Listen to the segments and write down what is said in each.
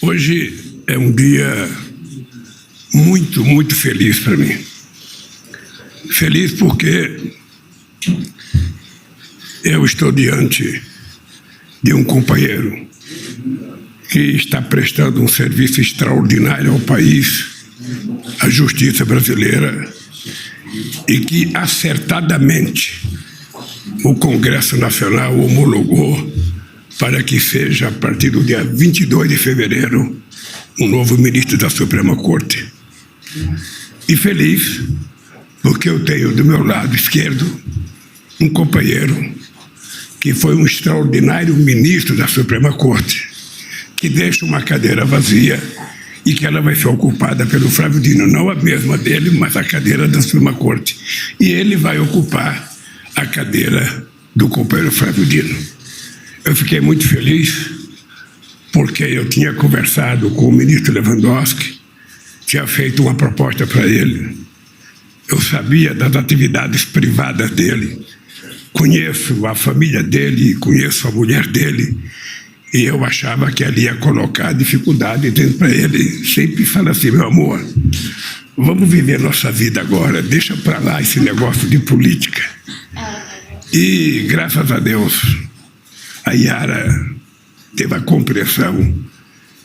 Hoje é um dia muito, muito feliz para mim. Feliz porque eu estou diante de um companheiro que está prestando um serviço extraordinário ao país, à justiça brasileira, e que acertadamente o Congresso Nacional homologou para que seja, a partir do dia 22 de fevereiro, um novo ministro da Suprema Corte. E feliz porque eu tenho do meu lado esquerdo um companheiro que foi um extraordinário ministro da Suprema Corte, que deixa uma cadeira vazia e que ela vai ser ocupada pelo Flávio Dino, não a mesma dele, mas a cadeira da Suprema Corte. E ele vai ocupar a cadeira do companheiro Flávio Dino. Eu fiquei muito feliz porque eu tinha conversado com o ministro Lewandowski, tinha feito uma proposta para ele. Eu sabia das atividades privadas dele, conheço a família dele, conheço a mulher dele, e eu achava que ele ia colocar dificuldade dentro para ele. Sempre fala assim: meu amor, vamos viver nossa vida agora, deixa para lá esse negócio de política. E graças a Deus, a Yara teve a compreensão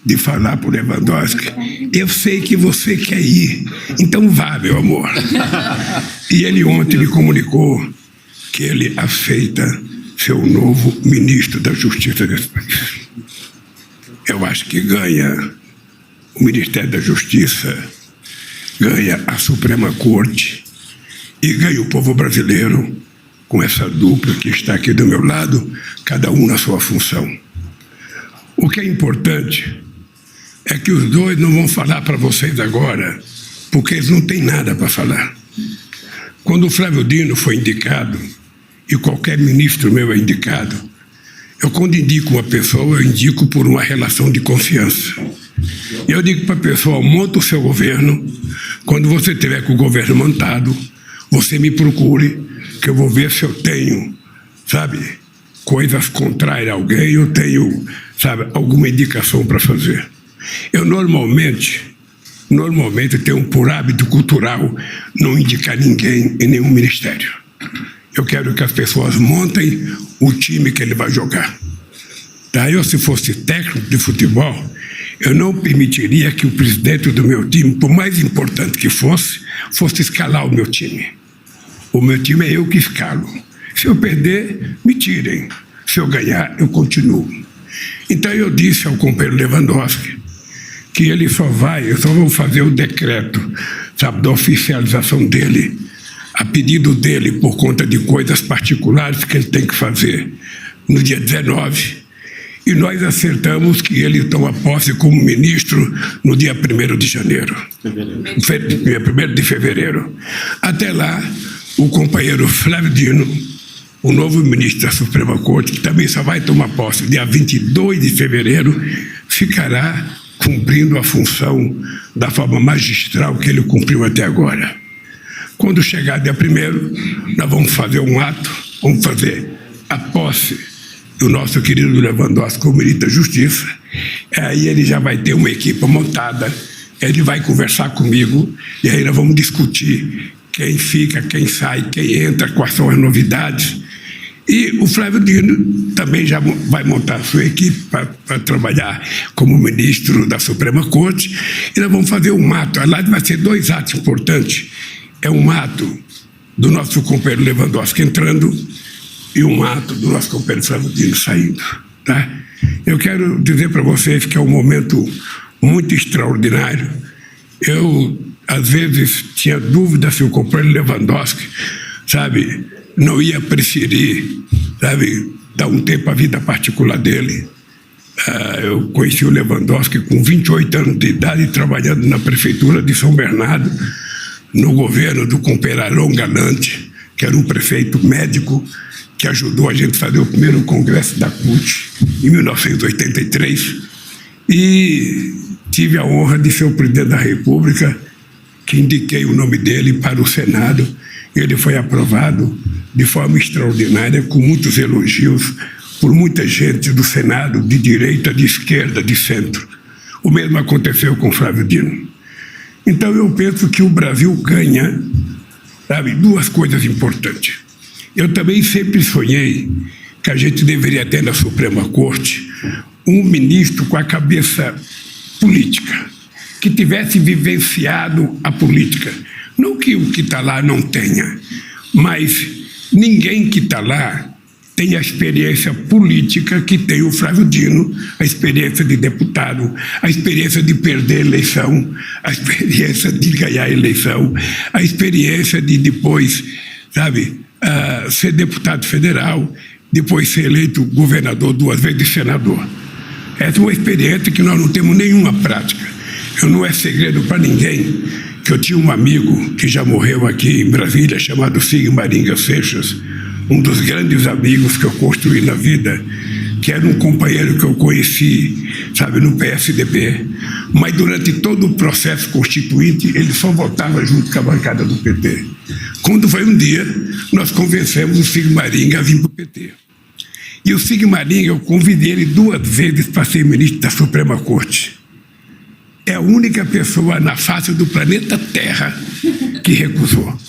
de falar para o Lewandowski: eu sei que você quer ir, então vá, meu amor. E ele ontem me comunicou que ele aceita ser o novo ministro da Justiça desse país. Eu acho que ganha o Ministério da Justiça, ganha a Suprema Corte e ganha o povo brasileiro com essa dupla que está aqui do meu lado, cada um na sua função. O que é importante é que os dois não vão falar para vocês agora, porque eles não têm nada para falar. Quando o Flávio Dino foi indicado, e qualquer ministro meu é indicado, eu quando indico uma pessoa, eu indico por uma relação de confiança. Eu digo para a pessoa: monta o seu governo, quando você tiver com o governo montado, você me procure, que eu vou ver se eu tenho, coisas contrárias a alguém, eu tenho, alguma indicação para fazer. Eu normalmente tenho por hábito cultural não indicar ninguém em nenhum ministério. Eu quero que as pessoas montem o time que ele vai jogar. Eu, se fosse técnico de futebol, eu não permitiria que o presidente do meu time, por mais importante que fosse escalar o meu time. O meu time é eu que escalo. Se eu perder, me tirem. Se eu ganhar, eu continuo. Então eu disse ao companheiro Lewandowski que eu só vou fazer o decreto, da oficialização dele, a pedido dele, por conta de coisas particulares que ele tem que fazer, no dia 19, e nós acertamos que ele toma posse como ministro no dia 1º de janeiro. Dia 1º de fevereiro. Até lá, o companheiro Flávio Dino, o novo ministro da Suprema Corte, que também só vai tomar posse dia 22 de fevereiro, ficará cumprindo a função da forma magistral que ele cumpriu até agora. Quando chegar dia 1º, nós vamos fazer um ato, vamos fazer a posse do nosso querido Lewandowski como ministro da Justiça. Aí ele já vai ter uma equipe montada, ele vai conversar comigo, e aí nós vamos discutir quem fica, quem sai, quem entra, quais são as novidades. E o Flávio Dino também já vai montar a sua equipe para trabalhar como ministro da Suprema Corte, e nós vamos fazer um ato. Aliás, vai ser 2 atos importantes. É um ato do nosso companheiro Lewandowski entrando e um ato do nosso companheiro Flávio Dino saindo. Eu quero dizer para vocês que é um momento muito extraordinário. Eu, às vezes, tinha dúvida se o companheiro Lewandowski, não ia preferir, dar um tempo à vida particular dele. Eu conheci o Lewandowski com 28 anos de idade, trabalhando na prefeitura de São Bernardo, no governo do companheiro Arão Galante, que era um prefeito médico que ajudou a gente a fazer o primeiro congresso da CUT em 1983, e tive a honra de ser o presidente da República, que indiquei o nome dele para o Senado. Ele foi aprovado de forma extraordinária, com muitos elogios por muita gente do Senado, de direita, de esquerda, de centro. O mesmo aconteceu com Flávio Dino. Então eu penso que o Brasil ganha, sabe, duas coisas importantes. Eu também sempre sonhei que a gente deveria ter na Suprema Corte um ministro com a cabeça política, que tivesse vivenciado a política. Não que o que está lá não tenha, mas ninguém que está lá tem a experiência política que tem o Flávio Dino, a experiência de deputado, a experiência de perder a eleição, a experiência de ganhar a eleição, a experiência de depois, sabe, ser deputado federal, depois ser eleito governador 2 vezes e senador. Essa é uma experiência que nós não temos nenhuma prática. Não é segredo para ninguém que eu tinha um amigo que já morreu aqui em Brasília, chamado Sigmaringa Seixas, um dos grandes amigos que eu construí na vida, que era um companheiro que eu conheci, sabe, no PSDB, mas durante todo o processo constituinte ele só votava junto com a bancada do PT. Quando foi um dia, nós convencemos o Sigmaringa a vir para o PT. E o Sigmaringa, eu convidei ele 2 vezes para ser ministro da Suprema Corte. É a única pessoa na face do planeta Terra que recusou.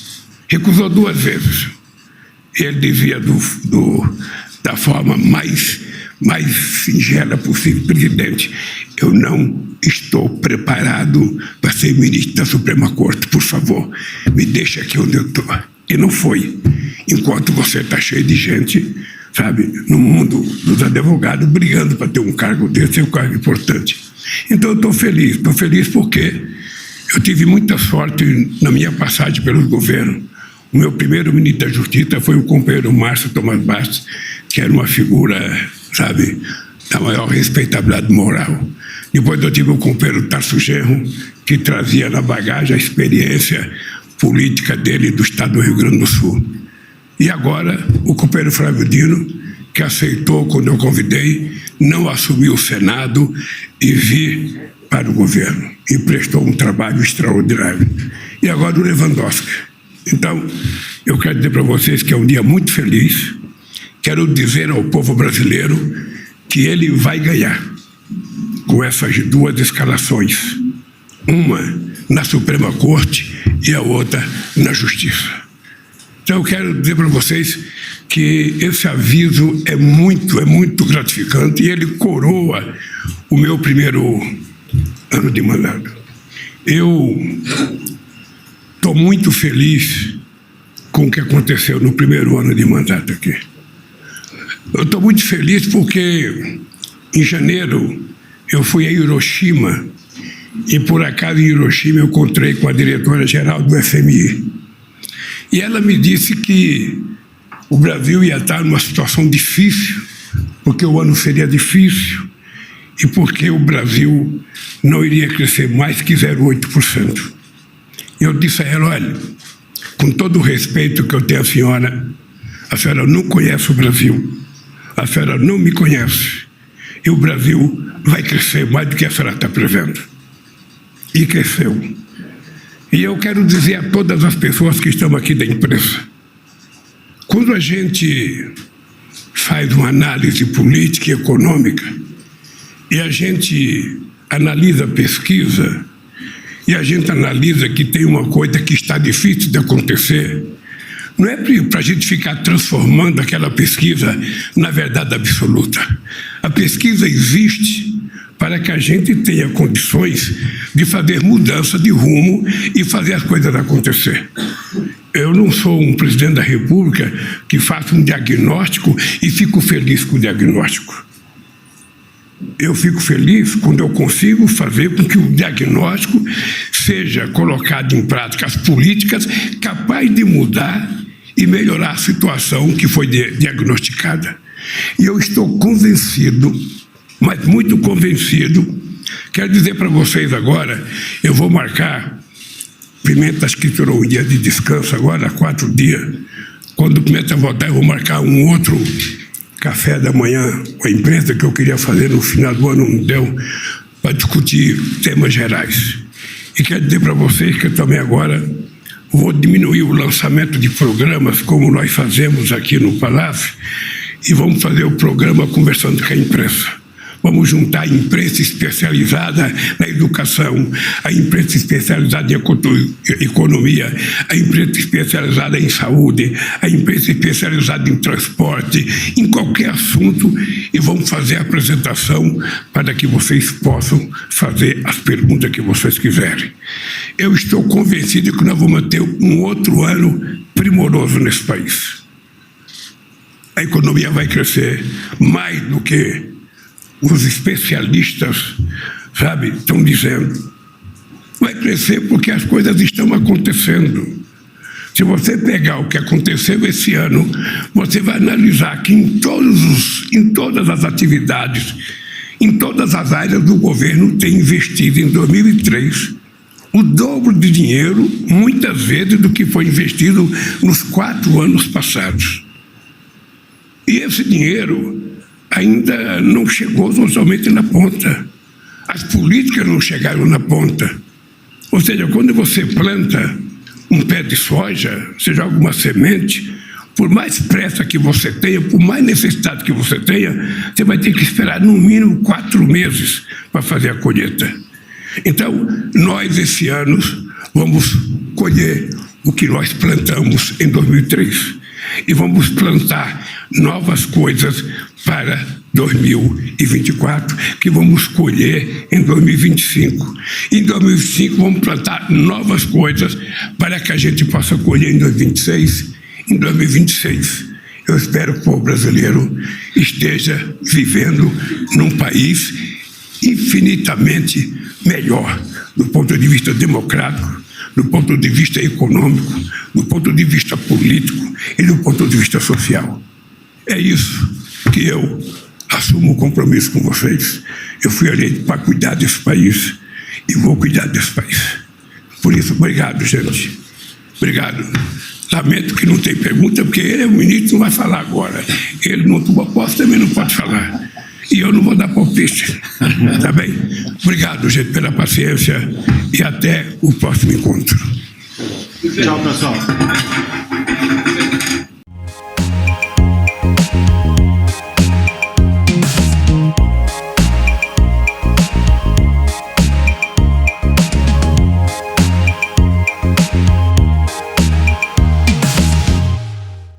Recusou 2 vezes. Ele dizia da forma mais singela possível: presidente, eu não estou preparado para ser ministro da Suprema Corte, por favor, me deixa aqui onde eu estou. E não foi. Enquanto você está cheio de gente, sabe, no mundo dos advogados, brigando para ter um cargo desse, é um cargo importante. Então eu estou feliz porque eu tive muita sorte na minha passagem pelos governos. O meu primeiro ministro da Justiça foi o companheiro Márcio Tomás Bastos, que era uma figura, sabe, da maior respeitabilidade moral. Depois eu tive o companheiro Tarso Genro, que trazia na bagagem a experiência política dele do estado do Rio Grande do Sul. E agora o companheiro Flávio Dino, que aceitou quando eu convidei, não assumiu o Senado e vir para o governo. E prestou um trabalho extraordinário. E agora o Lewandowski. Então, eu quero dizer para vocês que é um dia muito feliz. Quero dizer ao povo brasileiro que ele vai ganhar com essas 2 escalações. Uma na Suprema Corte e a outra na Justiça. Então, eu quero dizer para vocês que esse aviso é muito gratificante e ele coroa o meu primeiro ano de mandato. Eu estou muito feliz com o que aconteceu no primeiro ano de mandato aqui. Eu estou muito feliz porque, em janeiro, eu fui a Hiroshima e, por acaso, em Hiroshima, eu encontrei com a diretora-geral do FMI. E ela me disse que o Brasil ia estar numa situação difícil, porque o ano seria difícil e porque o Brasil não iria crescer mais que 0,8%. Eu disse a ela: olha, com todo o respeito que eu tenho à senhora não conhece o Brasil, a senhora não me conhece, e o Brasil vai crescer mais do que a senhora está prevendo. E cresceu. E eu quero dizer a todas as pessoas que estão aqui da imprensa, quando a gente faz uma análise política e econômica, e a gente analisa a pesquisa, e a gente analisa que tem uma coisa que está difícil de acontecer, não é para a gente ficar transformando aquela pesquisa na verdade absoluta. A pesquisa existe para que a gente tenha condições de fazer mudança de rumo e fazer as coisas acontecer. Eu não sou um presidente da República que faça um diagnóstico e fico feliz com o diagnóstico. Eu fico feliz quando eu consigo fazer com que o diagnóstico seja colocado em práticas políticas capazes de mudar e melhorar a situação que foi diagnosticada. E eu estou convencido, mas muito convencido, quero dizer para vocês agora, eu vou marcar, Pimenta acho que tirou um dia de descanso agora, 4 dias, quando o Pimenta voltar eu vou marcar um outro café da manhã com a imprensa que eu queria fazer no final do ano, não deu, para discutir temas gerais. E quero dizer para vocês que eu também agora vou diminuir o lançamento de programas como nós fazemos aqui no Palácio e vamos fazer o programa conversando com a imprensa. Vamos juntar a imprensa especializada na educação, a imprensa especializada em economia, a imprensa especializada em saúde, a imprensa especializada em transporte, em qualquer assunto, e vamos fazer a apresentação para que vocês possam fazer as perguntas que vocês quiserem. Eu estou convencido que nós vamos ter um outro ano primoroso nesse país. A economia vai crescer mais do que os especialistas, sabe, estão dizendo. Vai crescer porque as coisas estão acontecendo. Se você pegar o que aconteceu esse ano, você vai analisar que em todas as atividades, em todas as áreas do governo tem investido em 2003 o dobro de dinheiro, muitas vezes, do que foi investido nos 4 anos passados. E esse dinheiro ainda não chegou totalmente na ponta. As políticas não chegaram na ponta. Ou seja, quando você planta um pé de soja, você joga uma semente, por mais pressa que você tenha, por mais necessidade que você tenha, você vai ter que esperar no mínimo 4 meses para fazer a colheita. Então, nós esse ano vamos colher o que nós plantamos em 2003 e vamos plantar novas coisas para 2024, que vamos colher em 2025. Em 2025 vamos plantar novas coisas para que a gente possa colher em 2026, em 2026. Eu espero que o povo brasileiro esteja vivendo num país infinitamente melhor, do ponto de vista democrático, do ponto de vista econômico, do ponto de vista político e do ponto de vista social. É isso que eu assumo o compromisso com vocês. Eu fui eleito para cuidar desse país e vou cuidar desse país. Por isso, obrigado, gente. Obrigado. Lamento que não tem pergunta, porque ele é o ministro, não vai falar agora. Ele não tomou posse, também não pode falar. E eu não vou dar palpite. Tá bem? Obrigado, gente, pela paciência e até o próximo encontro. Tchau, pessoal.